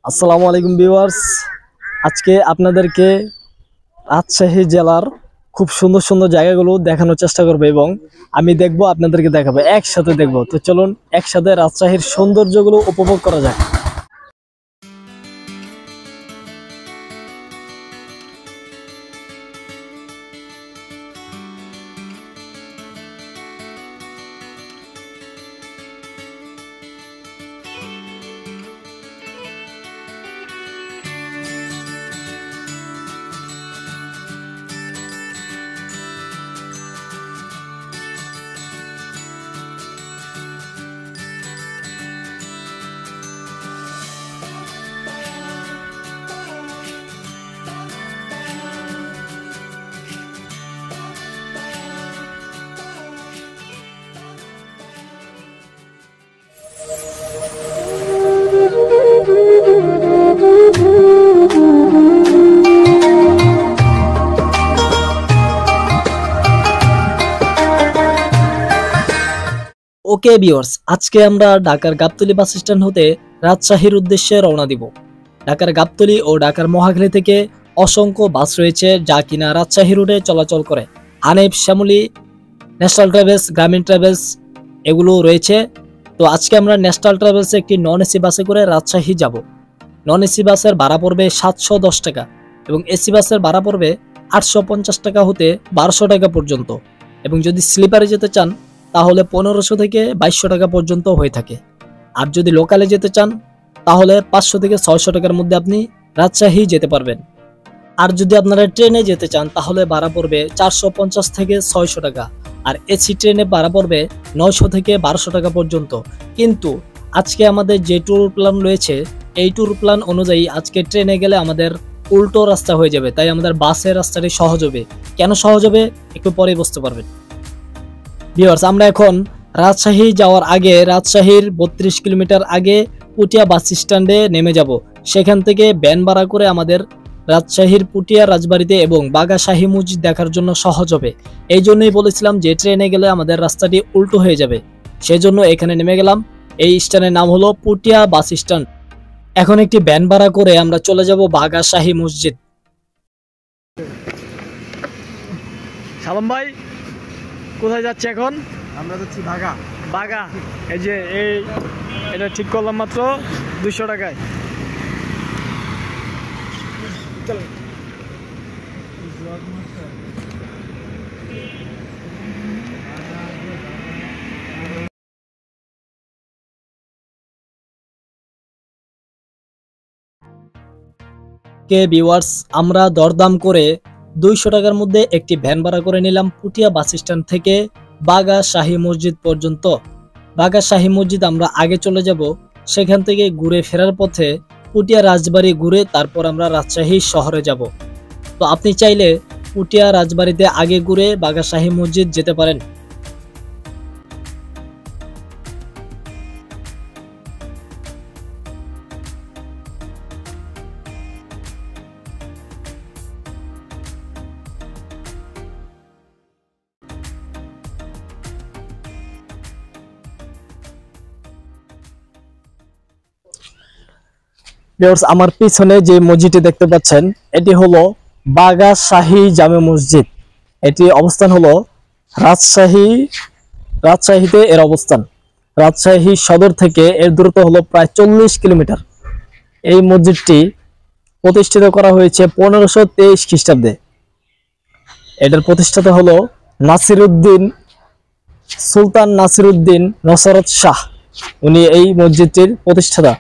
আসসালামু আলাইকুম ভিউয়ার্স। আজকে আপনাদেরকে রাজশাহী জেলার খুব সুন্দর সুন্দর জায়গাগুলো দেখানোর চেষ্টা করব এবং আমি দেখব, আপনাদেরকে দেখাবো, একসাথে দেখব। তো চলুন একসাথে রাজশাহীর সৌন্দর্যগুলো উপভোগ করা যাক। ওকে ভিউয়ার্স, আজকে আমরা ঢাকার গাবতলী বাস স্ট্যান্ড হতে রাজশাহীর উদ্দেশ্যে রওনা দিব। ঢাকার গাবতলী ও ঢাকার মহাখালী থেকে অসংখ্য বাস রয়েছে যা কিনা রাজশাহী রুটে চলাচল করে। হানিফ, শ্যামলী, ন্যাশনাল ট্রাভেলস, গ্রামীণ ট্রাভেলস এগুলো রয়েছে। তো আজকে আমরা ন্যাশনাল ট্রাভেলসে একটি নন এসি বাসে করে রাজশাহী যাব। নন এসি বাসের ভাড়া পড়বে 710 টাকা এবং এসি বাসের ভাড়া পড়বে 850 টাকা হতে 1200 টাকা পর্যন্ত, এবং যদি স্লিপারে যেতে চান তাহলে 1500 থেকে 2200 টাকা পর্যন্ত হয়ে থাকে। আর যদি লোকালে যেতে চান তাহলে 500 থেকে 600 টাকার মধ্যে আপনি রাজশাহী যেতে পারবেন। আর যদি আপনারা ট্রেনে যেতে চান তাহলে ভাড়া পড়বে 450 থেকে 600 টাকা, আর এসি ট্রেনে ভাড়া পড়বে 900 থেকে 1200 টাকা পর্যন্ত। কিন্তু আজকে আমাদের যে ট্যুর প্ল্যান রয়েছে এই ট্যুর প্ল্যান অনুযায়ী আজকে ট্রেনে গেলে আমাদের উল্টো রাস্তা হয়ে যাবে, তাই আমাদের বাসের রাস্তাটি সহজ হবে। কেন সহজ হবে একটু পরে বুঝতে পারবেন। ভিউয়ার্স, আমরা এখন রাজশাহী যাওয়ার আগে রাজশাহীর 32 কিলোমিটার আগে পুটিয়া বাস স্ট্যান্ডে নেমে যাব। সেখান থেকে ভ্যান ভাড়া করে আমাদের রাজশাহীর পুটিয়া রাজবাড়িতে এবং বাগা শাহী মসজিদ দেখার জন্য সহজ হবে। এই জন্যই বলেছিলাম যে ট্রেনে গেলে আমাদের রাস্তাটি উল্টো হয়ে যাবে, সেজন্য এখানে নেমে গেলাম। এই স্ট্যান্ডের নাম হলো পুটিয়া বাস স্ট্যান্ড। এখন একটি ভ্যান ভাড়া করে আমরা চলে যাব বাগা শাহী মসজিদ। সালাম ভাই, কোথায় যাচ্ছে এখন? আমরা যাচ্ছি বাগা। বাগা, এই যে এটা ঠিক করলাম মাত্র 200 টাকায়। কে ভিউয়ার্স, আমরা দরদাম করে 200 টাকার মধ্যে একটি ভ্যান ভাড়া করে নিলাম পুটিয়া বাস স্ট্যান্ড থেকে বাগা শাহী মসজিদ পর্যন্ত। বাগা শাহী মসজিদ আমরা আগে চলে যাব, সেখান থেকে ঘুরে ফেরার পথে পুটিয়া রাজবাড়ি ঘুরে তারপর আমরা রাজশাহী শহরে যাব। তো আপনি চাইলে পুটিয়া রাজবাড়িতে আগে ঘুরে বাগা শাহী মসজিদ যেতে পারেন। আমার পিছনে যে মসজিদটি দেখতে পাচ্ছেন এটি হলো বাগা শাহী জামে মসজিদ। এটি অবস্থান হলো রাজশাহীতে এর অবস্থান। রাজশাহী সদর থেকে এর দূরত্ব হলো প্রায় 40 কিলোমিটার। এই মসজিদটি প্রতিষ্ঠিত করা হয়েছে 1523 খ্রিস্টাব্দে। এটার প্রতিষ্ঠাতা হলো সুলতান নাসিরউদ্দিন নসরত শাহ, উনি এই মসজিদটির প্রতিষ্ঠাতা।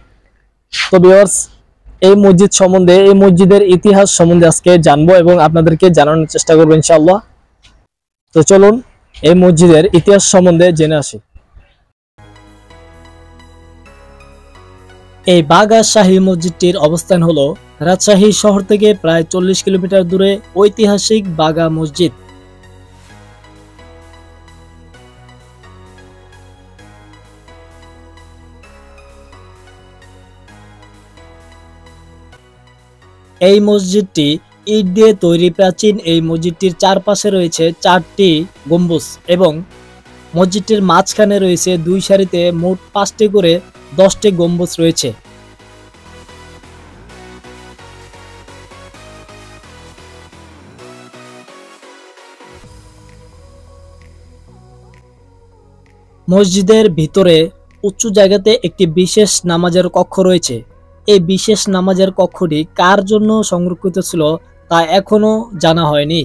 তো ভিউয়ার্স, এই মসজিদ সম্বন্ধে, এই মসজিদের ইতিহাস সম্বন্ধে আজকে জানবো এবং আপনাদেরকে জানানোর চেষ্টা করবো ইনশাআল্লাহ। তো চলুন এই মসজিদের ইতিহাস সম্বন্ধে জেনে আসি। এই বাগা শাহী মসজিদটির অবস্থান হলো রাজশাহী শহর থেকে প্রায় 40 কিলোমিটার দূরে ঐতিহাসিক বাগা মসজিদ। এই মসজিদটি ইট দিয়ে তৈরি প্রাচীন। এই মসজিদটির চারপাশে রয়েছে 4টি গম্বুজ এবং মসজিদটির মাঝখানে রয়েছে 2 সারিতে মোট 5টি করে 10টি গম্বুজ রয়েছে। মসজিদের ভিতরে উঁচু জায়গাতে একটি বিশেষ নামাজের কক্ষ রয়েছে। এই বিশেষ নামাজের কক্ষটি কার জন্য সংরক্ষিত ছিল তা এখনো জানা হয়নি।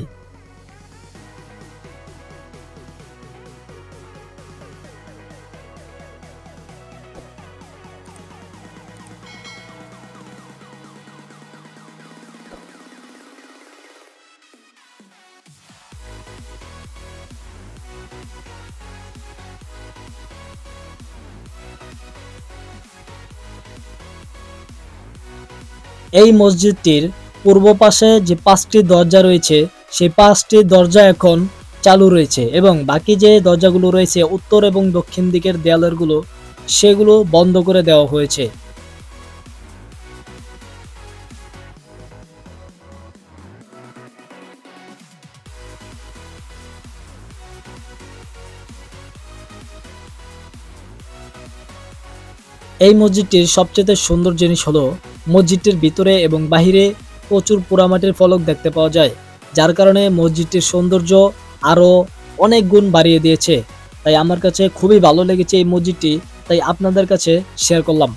এই মসজিদটির পূর্ব পাশে যে 5টি দরজা রয়েছে সেই 5টি দরজা এখন চালু রয়েছে এবং বাকি যে দরজাগুলো রয়েছে উত্তর এবং দক্ষিণ দিকের দেয়ালেরগুলো সেগুলো বন্ধ করে দেওয়া হয়েছে। এই মসজিদটির সবচেয়ে সুন্দর জিনিস হলো মসজিদটির ভিতরে এবং বাহিরে প্রচুর পোড়ামাটির ফলক দেখতে পাওয়া যায়, যার কারণে মসজিদটির সৌন্দর্য আরও অনেক গুণ বাড়িয়ে দিয়েছে। তাই আমার কাছে খুবই ভালো লেগেছে এই মসজিদটি, তাই আপনাদের কাছে শেয়ার করলাম।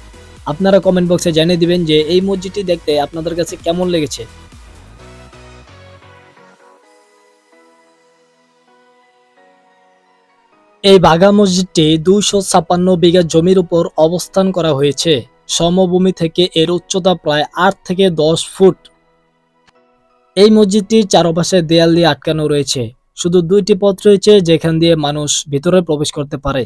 আপনারা কমেন্ট বক্সে জানিয়ে দিবেন যে এই মসজিদটি দেখতে আপনাদের কাছে কেমন লেগেছে। এই বাঘা মসজিদটি 256 বিঘা জমির উপর অবস্থান করা হয়েছে। সমভূমি থেকে এর উচ্চতা প্রায় 8 থেকে 10 ফুট। এই মসজিদটির চারপাশে দেয়াল দিয়ে আটকানো রয়েছে। শুধু 2টি পথ রয়েছে যেখান দিয়ে মানুষ ভিতরে প্রবেশ করতে পারে।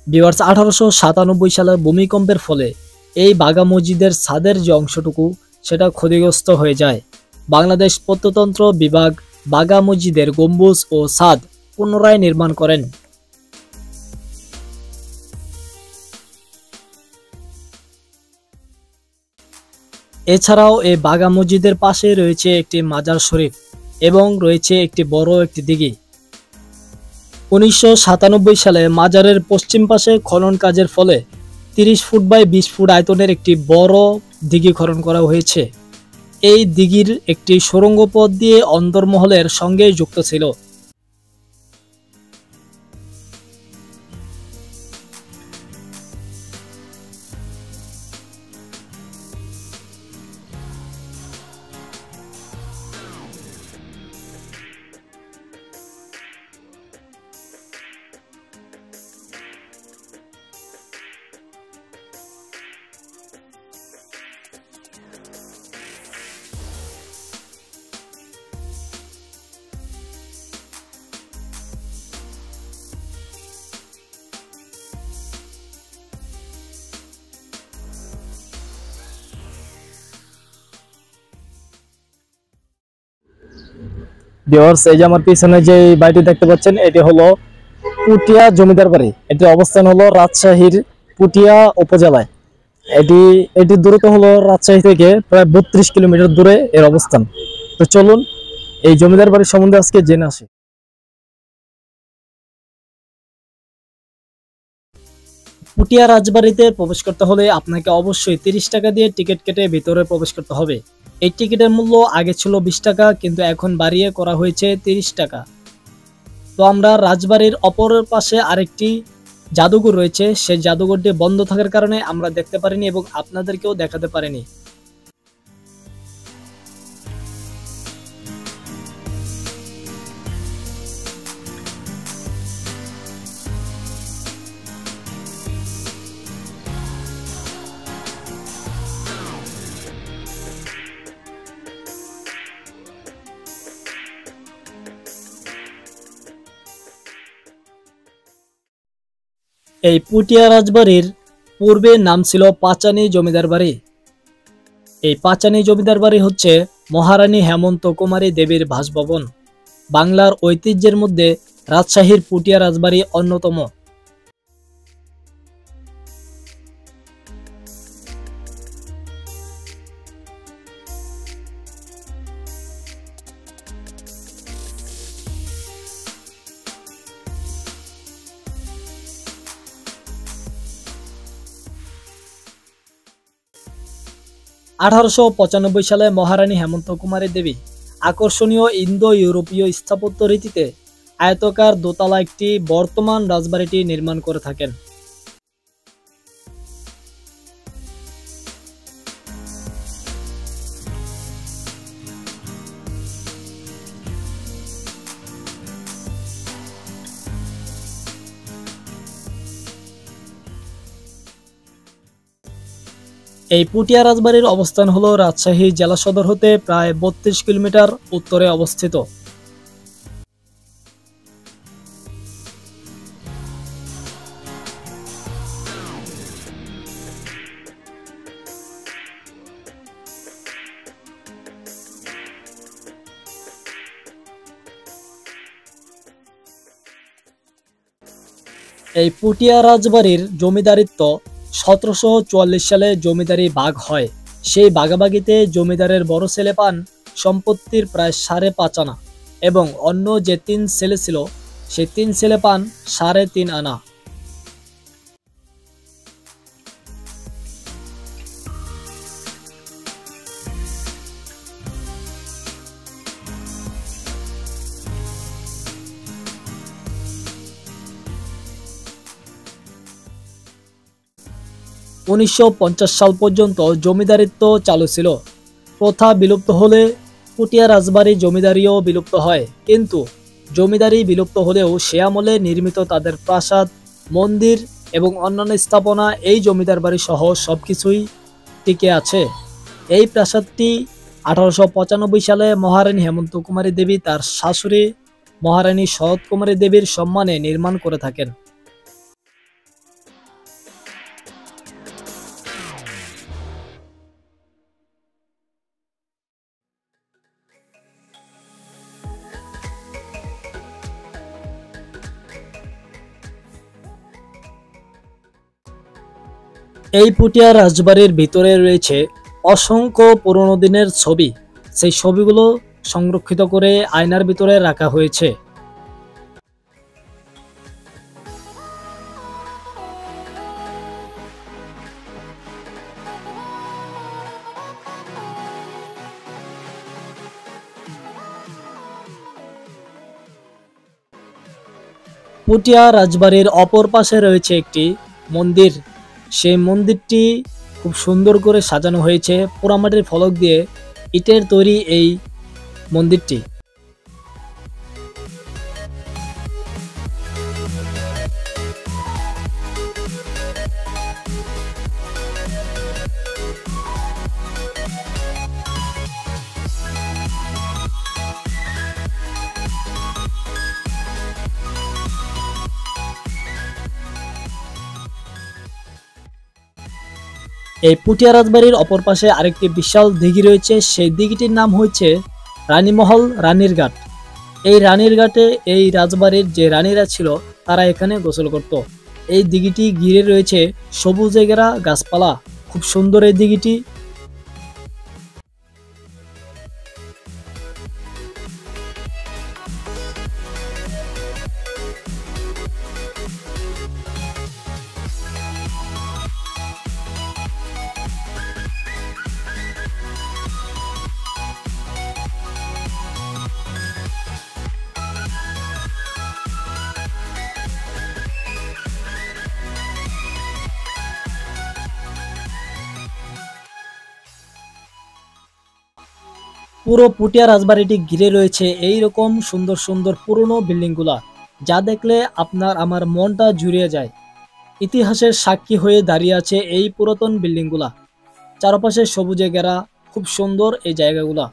ভিউয়ার্স, 1897 সালের ভূমিকম্পের ফলে এই বাঘা মসজিদের ছাদের যে অংশটুকু সেটা ক্ষতিগ্রস্ত হয়ে যায়। বাংলাদেশ প্রত্নতত্ত্ব বিভাগ বাঘা মসজিদের গম্বুজ ও ছাদ পুনরায় নির্মাণ করেন। এছাড়াও এই বাঘা মসজিদের পাশে রয়েছে একটি মাজার শরীফ এবং রয়েছে একটি বড় একটি দিঘি। 1997 সালে মাজারের পশ্চিম পাশে খনন কাজের ফলে 30 ফুট বাই 20 ফুট আয়তনের একটি বড় দিঘি খনন করা হয়েছে। এই দিঘির একটি সুড়ঙ্গ পথ দিয়ে অন্দরমহলের সঙ্গে যুক্ত ছিল। ভিউয়ার্স, এই যে আমার পিছনে যে বাড়িটি দেখতে পাচ্ছেন এটি হলো পুটিয়া জমিদার বাড়ি। এটির অবস্থান হলো রাজশাহীর পুটিয়া উপজেলায়। এটি দূরত্ব হলো রাজশাহী থেকে প্রায় 32 কিলোমিটার দূরে এর অবস্থান। তো চলুন এই জমিদার বাড়ির সম্বন্ধে আজকে জেনে আসি। পুটিয়া রাজবাড়িতে প্রবেশ করতে হলে আপনাকে অবশ্যই 30 টাকা দিয়ে টিকিট কেটে ভিতরে প্রবেশ করতে হবে। এই টিকিটের মূল্য আগে ছিল 20 টাকা, কিন্তু এখন বাড়িয়ে করা হয়েছে 30 টাকা। তো আমরা রাজবাড়ির অপর পাশে আরেকটি জাদুঘর রয়েছে, সেই জাদুঘরটি বন্ধ থাকার কারণে আমরা দেখতে পারিনি এবং আপনাদেরকেও দেখাতে পারিনি। এই পুটিয়া রাজবাড়ির পূর্বে নাম ছিল পাচানি জমিদার বাড়ি। এই পাচানি জমিদার বাড়ি হচ্ছে মহারানী হেমন্ত কুমারী দেবীর বাসভবন। বাংলার ঐতিহ্যের মধ্যে রাজশাহীর পুটিয়া রাজবাড়ি অন্যতম। 1895 সালে মহারানী হেমন্ত কুমারী দেবী আকর্ষণীয় ইন্দো ইউরোপীয় স্থাপত্য রীতিতে আয়তাকার দোতলা একটি বর্তমান রাজবাড়িটি নির্মাণ করে থাকেন। এই পুটিয়া রাজবাড়ির অবস্থান হল রাজশাহী জেলা সদর হতে প্রায় 32 কিলোমিটার উত্তরে অবস্থিত। এই পুটিয়া রাজবাড়ির জমিদারিত্ব 1744 সালে জমিদারি ভাগ হয়। সেই ভাগাভাগিতে জমিদারের বড় ছেলে পান সম্পত্তির প্রায় 5.5 আনা এবং অন্য যে 3 ছেলে ছিল সেই 3 ছেলে পান 3.5 আনা। 1950 সাল পর্যন্ত জমিদারিত্ব চালু ছিল। প্রথা বিলুপ্ত হলে পুটিয়া রাজবাড়ি জমিদারিও বিলুপ্ত হয়, কিন্তু জমিদারি বিলুপ্ত হলেও সে আমলে নির্মিত তাদের প্রাসাদ, মন্দির এবং অন্যান্য স্থাপনা এই জমিদার বাড়ি সহ সবকিছুই টিকে আছে। এই প্রাসাদটি 1895 সালে মহারানী হেমন্ত কুমারী দেবী তার শাশুড়ি মহারানী শরৎ কুমারী দেবীর সম্মানে নির্মাণ করে থাকেন। এই পুটিয়া রাজবাড়ির ভিতরে রয়েছে অসংখ্য পুরনো দিনের ছবি। সেই ছবিগুলো সংরক্ষিত করে আয়নার ভিতরে রাখা হয়েছে। পুটিয়া রাজবাড়ির অপর পাশে রয়েছে একটি মন্দির। সেই মন্দিরটি খুব সুন্দর করে সাজানো হয়েছে পোড়ামাটির ফলক দিয়ে। ইটের তৈরি এই মন্দিরটি। এই পুটিয়া রাজবাড়ির অপর পাশে আরেকটি বিশাল দিঘি রয়েছে। সেই দিঘিটির নাম হচ্ছে রানীমহল রানীর ঘাট। এই রানীর ঘাটে এই রাজবাড়ির যে রানীরা ছিল তারা এখানে গোসল করত। এই দিঘিটি ঘিরে রয়েছে সবুজে ঘেরা গাছপালা। খুব সুন্দর এই দিঘিটি। পুরো পুটিয়া রাজবাড়িটি ঘিরে রয়েছে এই রকম সুন্দর সুন্দর পুরনো বিল্ডিংগুলা, যা দেখলে আপনার আমার মনটা জুড়িয়ে যায়। ইতিহাসের সাক্ষী হয়ে দাঁড়িয়ে আছে এই পুরাতন বিল্ডিংগুলা। চারপাশে সবুজে ঘেরা, খুব সুন্দর এই জায়গাগুলা।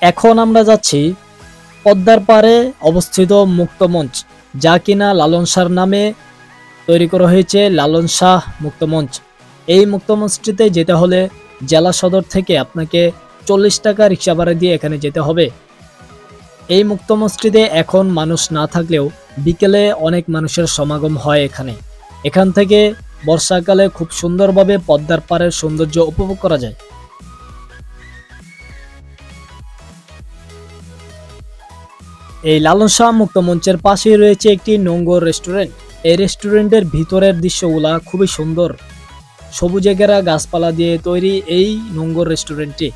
এখন আমরা যাচ্ছি পদ্মার পাড়ে অবস্থিত মুক্ত মঞ্চ, যা কিনা লালন শাহর নামে তৈরি করা হয়েছে, লালন শাহ মুক্ত মঞ্চ। এই মুক্ত মঞ্চটিতে যেতে হলে জেলা সদর থেকে আপনাকে 40 টাকা রিক্সা ভাড়া দিয়ে এখানে যেতে হবে। এই মুক্ত মঞ্চটিতে এখন মানুষ না থাকলেও বিকেলে অনেক মানুষের সমাগম হয় এখানে। এখান থেকে বর্ষাকালে খুব সুন্দরভাবে পদ্মার পাড়ের সৌন্দর্য উপভোগ করা যায়। এই লালন শাহ মুক্ত মঞ্চের পাশেই রয়েছে একটি নোঙ্গর রেস্টুরেন্ট। এই রেস্টুরেন্টের ভিতরের দৃশ্যগুলা খুবই সুন্দর। সবুজে ঘেরা গাছপালা দিয়ে তৈরি এই নোঙ্গর রেস্টুরেন্টটি।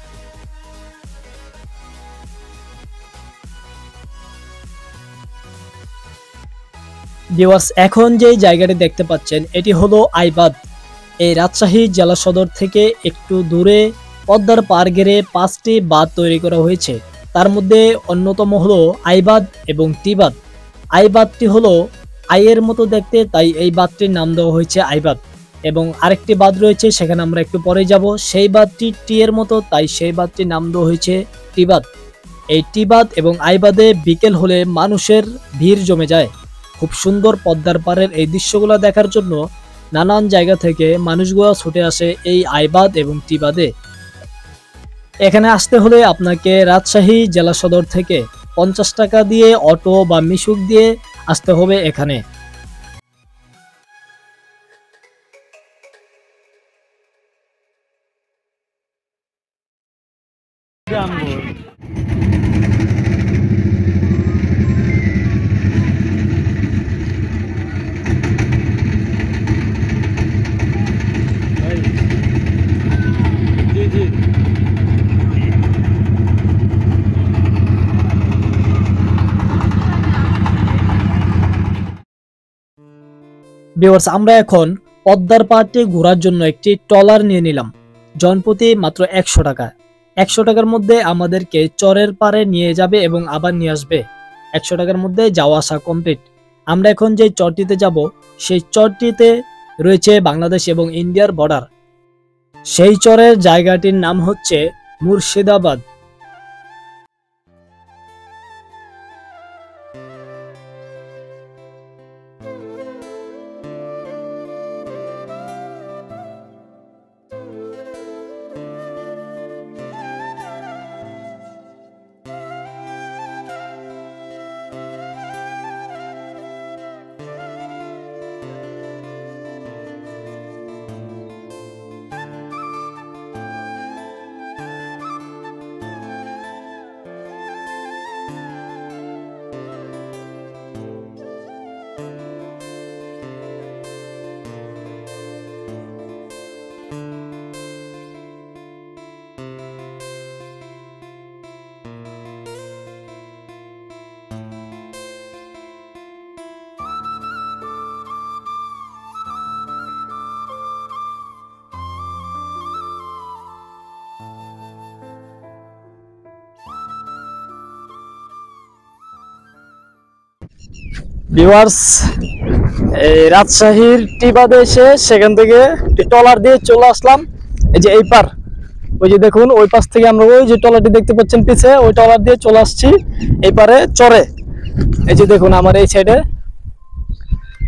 ভিউয়ার্স, এখন যে জায়গাটি দেখতে পাচ্ছেন এটি হলো আইবাদ। এই রাজশাহী জেলা সদর থেকে একটু দূরে পদ্মার পাড় ঘেরে 5টি বাঁধ তৈরি করা হয়েছে। তার মধ্যে অন্যতম হলো আইবাদ এবং টিবাদ। আইবাদটি হলো আইয়ের মতো দেখতে, তাই এই বাঁধটির নাম দেওয়া হয়েছে আইবাদ। এবং আরেকটি বাঁধ রয়েছে, সেখানে আমরা একটু পরে যাব। সেই বাঁধটি টি এর মতো, তাই সেই বাঁধটির নাম দেওয়া হয়েছে টিবাদ। এই টিবাদ এবং আইবাদে বিকেল হলে মানুষের ভিড় জমে যায়। খুব সুন্দর পদ্মার পাড়ের এই দৃশ্যগুলো দেখার জন্য নানান জায়গা থেকে মানুষগুলো ছুটে আসে এই আইবাদ এবং টিবাদে। এখানে আসতে হলে আপনাকে রাজশাহী জেলা সদর থেকে 50 টাকা দিয়ে অটো বা মিশুক দিয়ে আসতে হবে এখানে। ভিউয়ার্স, আমরা এখন পদ্মার পাড়টি ঘোরার জন্য একটি ট্রলার নিয়ে নিলাম। জনপ্রতি মাত্র 100 টাকা। 100 টাকার মধ্যে আমাদেরকে চরের পাড়ে নিয়ে যাবে এবং আবার নিয়ে আসবে। 100 টাকার মধ্যে যাওয়া আসা কমপ্লিট। আমরা এখন যে চরটিতে যাব, সেই চরটিতে রয়েছে বাংলাদেশ এবং ইন্ডিয়ার বর্ডার। সেই চরের জায়গাটির নাম হচ্ছে মুর্শিদাবাদ। ভিউয়ার্স, এই রাজশাহীর টিবাদে এসে সেখান থেকে ট্রলার দিয়ে চলে আসলাম এই যে এই পার। ওই যে দেখুন, ওই পাশ থেকে আমরা ওই যে ট্রলারটি দেখতে পাচ্ছেন পিছে, ওই ট্রলার দিয়ে চলে আসছি এই পারে চরে। এই যে দেখুন আমার এই সাইডে,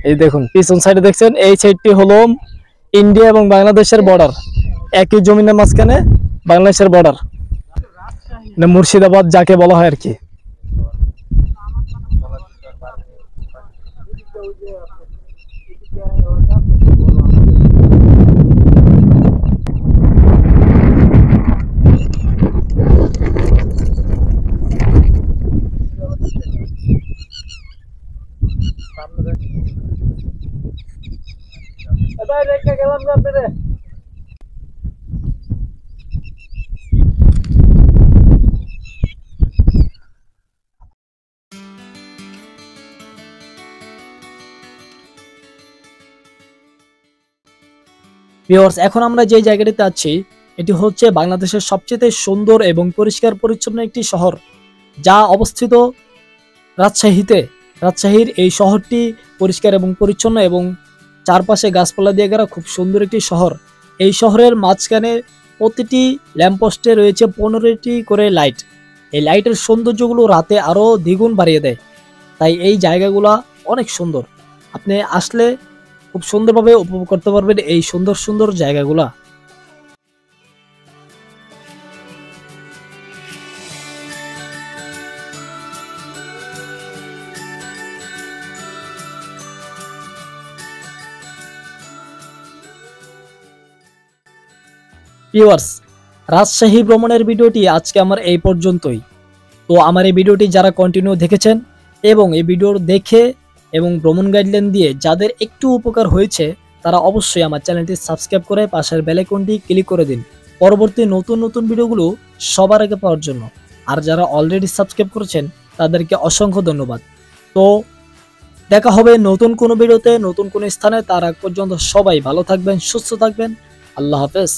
এই দেখুন পিছন সাইডে দেখছেন, এই সাইডটি হলো ইন্ডিয়া এবং বাংলাদেশের বর্ডার। একই জমিনের মাঝখানে বাংলাদেশের বর্ডার, মুর্শিদাবাদ যাকে বলা হয় আর কি। রেখে গেলাম না পেরে। ভিউয়ার্স, এখন আমরা যে জায়গাটিতে আছি এটি হচ্ছে বাংলাদেশের সবচেয়ে সুন্দর এবং পরিষ্কার পরিচ্ছন্ন একটি শহর, যা অবস্থিত রাজশাহীতে। রাজশাহীর এই শহরটি পরিষ্কার এবং পরিচ্ছন্ন এবং চারপাশে গাছপালা দিয়ে ঘেরা খুব সুন্দর একটি শহর। এই শহরের মাঝখানে প্রতিটি ল্যাম্পপোস্টে রয়েছে 15টি করে লাইট। এই লাইটের সৌন্দর্যগুলো রাতে আরো দ্বিগুণ বাড়িয়ে দেয়। তাই এই জায়গাগুলা অনেক সুন্দর। আপনি আসলে খুব সুন্দরভাবে উপভোগ করতে পারবেন এই সুন্দর সুন্দর জায়গাগুলা। ভিউয়ার্স, রাজশাহী ভ্রমণের ভিডিওটি আজকে আমার এই পর্যন্তই। তো আমার এই ভিডিওটি যারা কন্টিনিউ দেখেছেন এবং এই ভিডিও দেখে এবং ভ্রমণ গাইডলাইন দিয়ে যাদের একটু উপকার হয়েছে, তারা অবশ্যই আমার চ্যানেলটি সাবস্ক্রাইব করে পাশের বেল আইকনটি ক্লিক করে দিন পরবর্তী নতুন নতুন ভিডিওগুলো সবার আগে পাওয়ার জন্য। আর যারা অলরেডি সাবস্ক্রাইব করেছেন তাদেরকে অসংখ্য ধন্যবাদ। তো দেখা হবে নতুন কোনো ভিডিওতে নতুন কোনো স্থানে। তার আগ পর্যন্ত সবাই ভালো থাকবেন, সুস্থ থাকবেন। আল্লাহ হাফেজ।